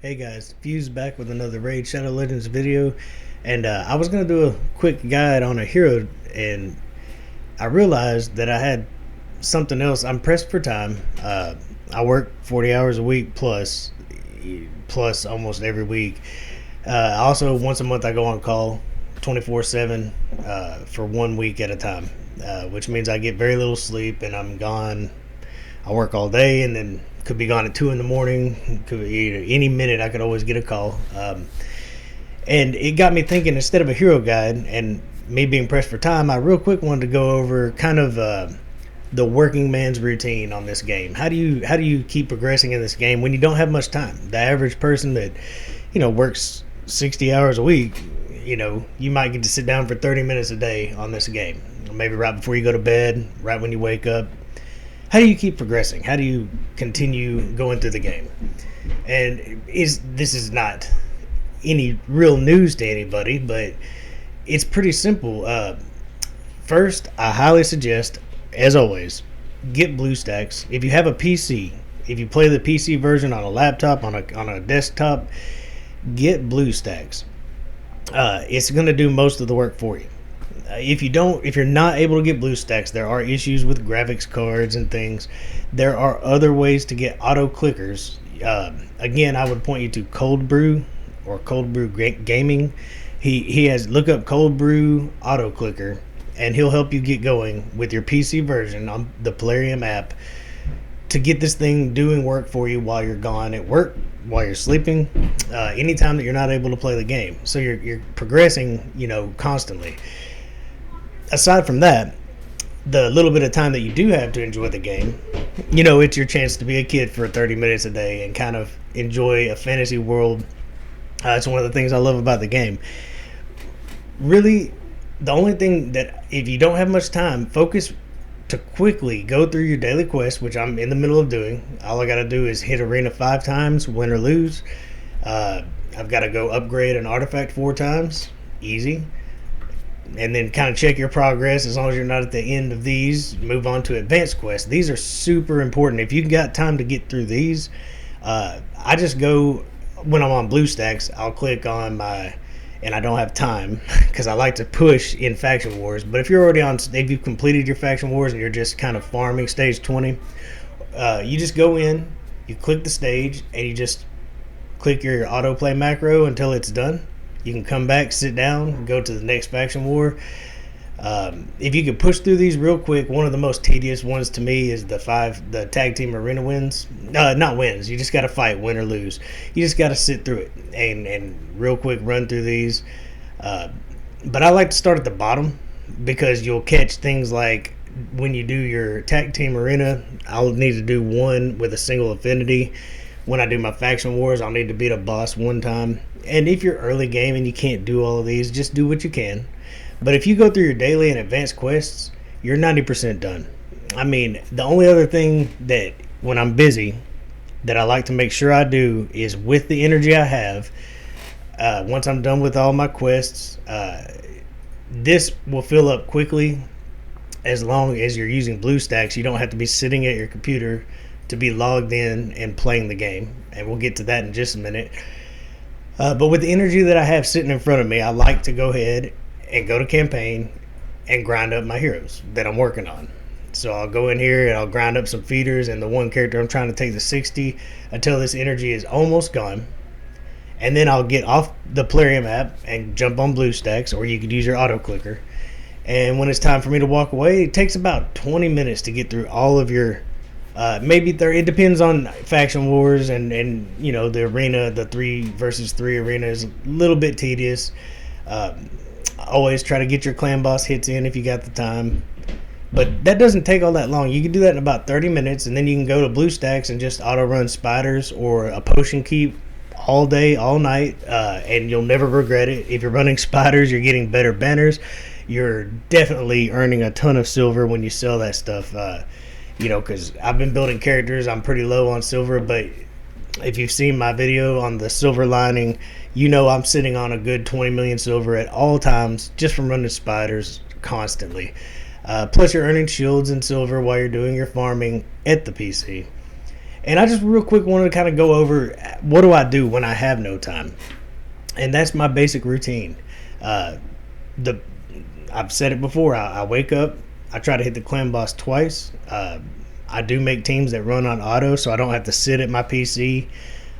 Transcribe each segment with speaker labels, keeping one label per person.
Speaker 1: Hey guys, Fuse back with another Raid Shadow Legends video, and I was gonna do a quick guide on a hero, and I realized that I had something else. I'm pressed for time. I work 40 hours a week plus almost every week. Also, once a month I go on call, 24/7 for 1 week at a time, which means I get very little sleep and I'm gone. I work all day and then could be gone at 2 in the morning. Could be any minute. I could always get a call, and it got me thinking. Instead of a hero guide and me being pressed for time, I real quick wanted to go over kind of the working man's routine on this game. How do you keep progressing in this game when you don't have much time? The average person that works 60 hours a week, you might get to sit down for 30 minutes a day on this game. Maybe right before you go to bed, right when you wake up. How do you keep progressing? How do you continue going through the game? And this is not any real news to anybody, but it's pretty simple. First, I highly suggest, as always, get BlueStacks. If you have a PC, if you play the PC version on a laptop, on a desktop, get BlueStacks. It's going to do most of the work for you. If you're not able to get BlueStacks, there are issues with graphics cards and things. There are other ways to get auto clickers. Again, I would point you to Cold Brew or Cold Brew Gaming. He has look up Cold Brew auto clicker, and he'll help you get going with your PC version on the Plarium app to get this thing doing work for you while you're gone at work, while you're sleeping, anytime that you're not able to play the game. So you're progressing, constantly. Aside from that, the little bit of time that you do have to enjoy the game, it's your chance to be a kid for 30 minutes a day and kind of enjoy a fantasy world. It's one of the things I love about the game. Really, the only thing that, if you don't have much time, focus to quickly go through your daily quest, which I'm in the middle of doing. All I got to do is hit arena 5 times, win or lose. I've got to go upgrade an artifact 4 times, easy. And then kind of check your progress. As long as you're not at the end of these, move on to advanced quests. These are super important. If you got time to get through these, I just go, when I'm on BlueStacks, I'll click on and I don't have time because I like to push in Faction Wars. But if you've completed your Faction Wars and you're just kind of farming stage 20, you just go in, you click the stage, and you just click your autoplay macro until it's done. You can come back, sit down, go to the next Faction War. If you could push through these real quick, one of the most tedious ones to me is the tag team arena wins. Not wins. You just got to fight, win or lose. You just got to sit through it and real quick run through these. But I like to start at the bottom because you'll catch things like when you do your tag team arena, I'll need to do one with a single affinity. When I do my Faction Wars, I'll need to beat a boss 1 time. And if you're early game and you can't do all of these, just do what you can. But if you go through your daily and advanced quests, you're 90% done. I mean, the only other thing that, when I'm busy, that I like to make sure I do is, with the energy I have, once I'm done with all my quests, this will fill up quickly. As long as you're using BlueStacks, you don't have to be sitting at your computer to be logged in and playing the game. And we'll get to that in just a minute. But with the energy that I have sitting in front of me, I like to go ahead and go to campaign and grind up my heroes that I'm working on. So I'll go in here and I'll grind up some feeders and the one character I'm trying to take to 60 until this energy is almost gone. And then I'll get off the Plarium app and jump on BlueStacks, or you could use your auto clicker. And when it's time for me to walk away, it takes about 20 minutes to get through all of your maybe it depends on Faction Wars and the arena. The 3 versus 3 arena is a little bit tedious. Always try to get your clan boss hits in if you got the time, but that doesn't take all that long. You can do that in about 30 minutes, and then you can go to BlueStacks and just auto run spiders or a potion keep all day, all night, and you'll never regret it. If you're running spiders, you're getting better banners. You're definitely earning a ton of silver when you sell that stuff. Because I've been building characters, I'm pretty low on silver, but if you've seen my video on the silver lining, I'm sitting on a good 20 million silver at all times just from running spiders constantly. Plus you're earning shields and silver while you're doing your farming at the PC. And I just real quick wanted to kind of go over what do I do when I have no time, and that's my basic routine. Uh, the I've said it before. I wake up. I try to hit the clan boss twice. I do make teams that run on auto, so I don't have to sit at my PC.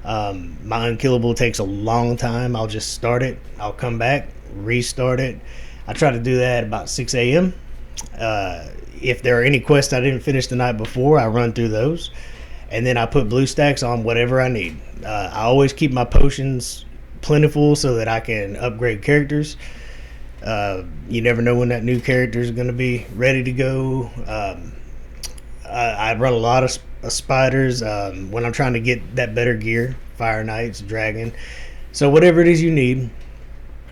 Speaker 1: My unkillable takes a long time. I'll just start it. I'll come back, restart it. I try to do that about 6 a.m. If there are any quests I didn't finish the night before, I run through those. And then I put blue stacks on whatever I need. I always keep my potions plentiful so that I can upgrade characters. You never know when that new character is going to be ready to go. I run a lot of spiders when I'm trying to get that better gear, Fire Knights, Dragon. So whatever it is you need,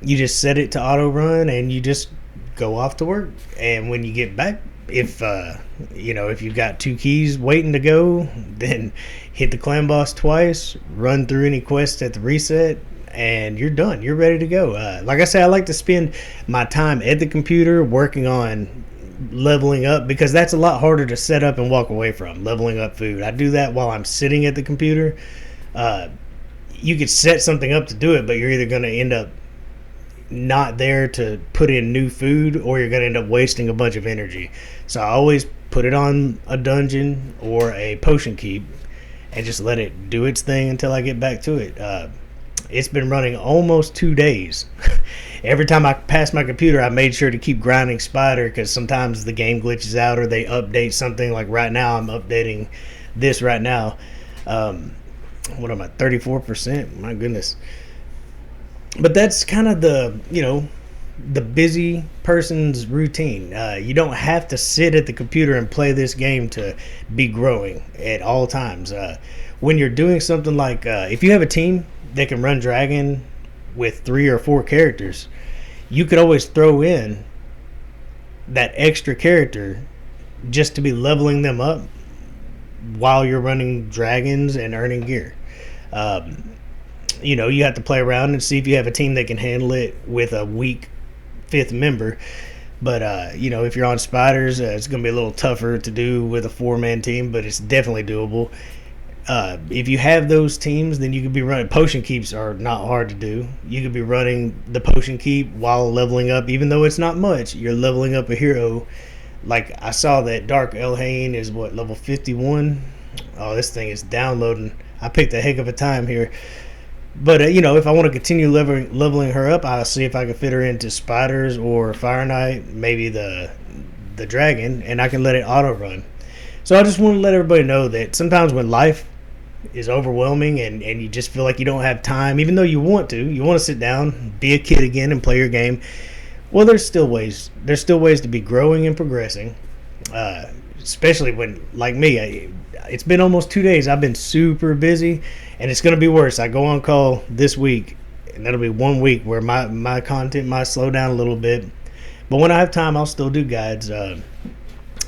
Speaker 1: you just set it to auto run and you just go off to work. And when you get back, if if you've got 2 keys waiting to go, then hit the clan boss twice, run through any quests at the reset, and you're done. You're ready to go. Like I said, I like to spend my time at the computer working on leveling up, because that's a lot harder to set up and walk away from. Leveling up food, I do that while I'm sitting at the computer. You could set something up to do it, but you're either going to end up not there to put in new food, or you're going to end up wasting a bunch of energy. So I always put it on a dungeon or a potion keep and just let it do its thing until I get back to it. It's been running almost 2 days. Every time I pass my computer, I made sure to keep grinding spider, because sometimes the game glitches out or they update something. Like right now, I'm updating this right now. What am I, 34%? My goodness. But that's kind of the busy person's routine. You don't have to sit at the computer and play this game to be growing at all times. When you're doing something like, if you have a team that can run Dragon with 3 or 4 characters, you could always throw in that extra character just to be leveling them up while you're running Dragons and earning gear. You have to play around and see if you have a team that can handle it with a weak 5th member. But if you're on spiders, it's going to be a little tougher to do with a 4-man team, but it's definitely doable. If you have those teams, then you could be running potion keeps. Are not hard to do. You could be running the potion keep while leveling up, even though it's not much. You're leveling up a hero. Like I saw that Dark Elhain is level 51. Oh, this thing is downloading. I picked a heck of a time here. But if I want to continue leveling her up, I'll see if I can fit her into spiders or Fire Knight, maybe the Dragon, and I can let it auto run. So I just want to let everybody know that sometimes when life is overwhelming and you just feel like you don't have time, even though you want to sit down, be a kid again, and play your game. Well, there's still ways to be growing and progressing. Especially when, like me, it's been almost 2 days. I've been super busy, and it's going to be worse. I go on call this week, and that'll be 1 week where my content might slow down a little bit. But when I have time, I'll still do guides.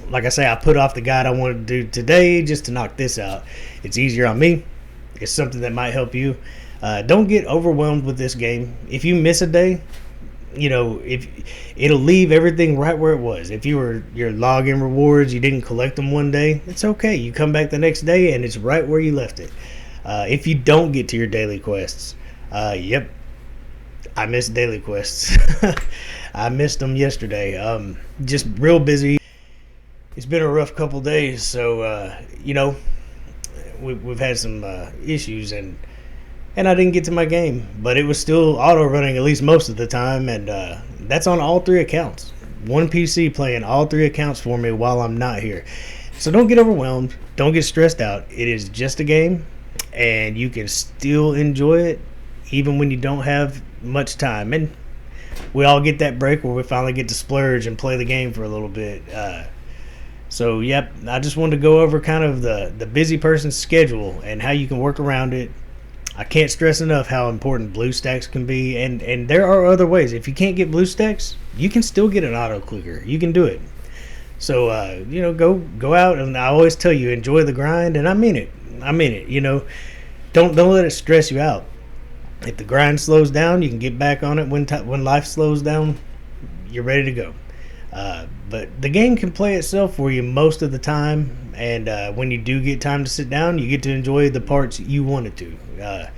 Speaker 1: Like I say, I put off the guide I wanted to do today just to knock this out. It's easier on me. It's something that might help you. Don't get overwhelmed with this game. If you miss a day, if it'll leave everything right where it was. If you're logging rewards, you didn't collect them one day, it's okay. You come back the next day and it's right where you left it. If you don't get to your daily quests, yep, I missed daily quests. I missed them yesterday. Just real busy. It's been a rough couple days, so we've had some issues, and I didn't get to my game, but it was still auto running at least most of the time, and that's on all 3 accounts. One PC playing all 3 accounts for me while I'm not here. So don't get overwhelmed. Don't get stressed out. It is just a game, and you can still enjoy it even when you don't have much time. And we all get that break where we finally get to splurge and play the game for a little bit. So, yep, I just wanted to go over kind of the busy person's schedule and how you can work around it. I can't stress enough how important BlueStacks can be, and there are other ways. If you can't get BlueStacks, you can still get an auto clicker. You can do it. So, go out, and I always tell you, enjoy the grind, and I mean it. Don't let it stress you out. If the grind slows down, you can get back on it when life slows down. You're ready to go. But the game can play itself for you most of the time, and when you do get time to sit down, you get to enjoy the parts you wanted to.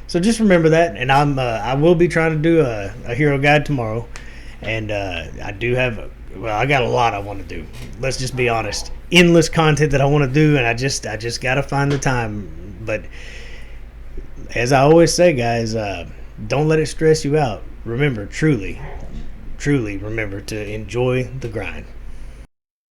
Speaker 1: So just remember that, and I will be trying to do a hero guide tomorrow, and I do have, well, I got a lot I want to do. Let's just be honest, endless content that I want to do, and I just got to find the time. But as I always say, guys, don't let it stress you out. Remember, truly remember to enjoy the grind.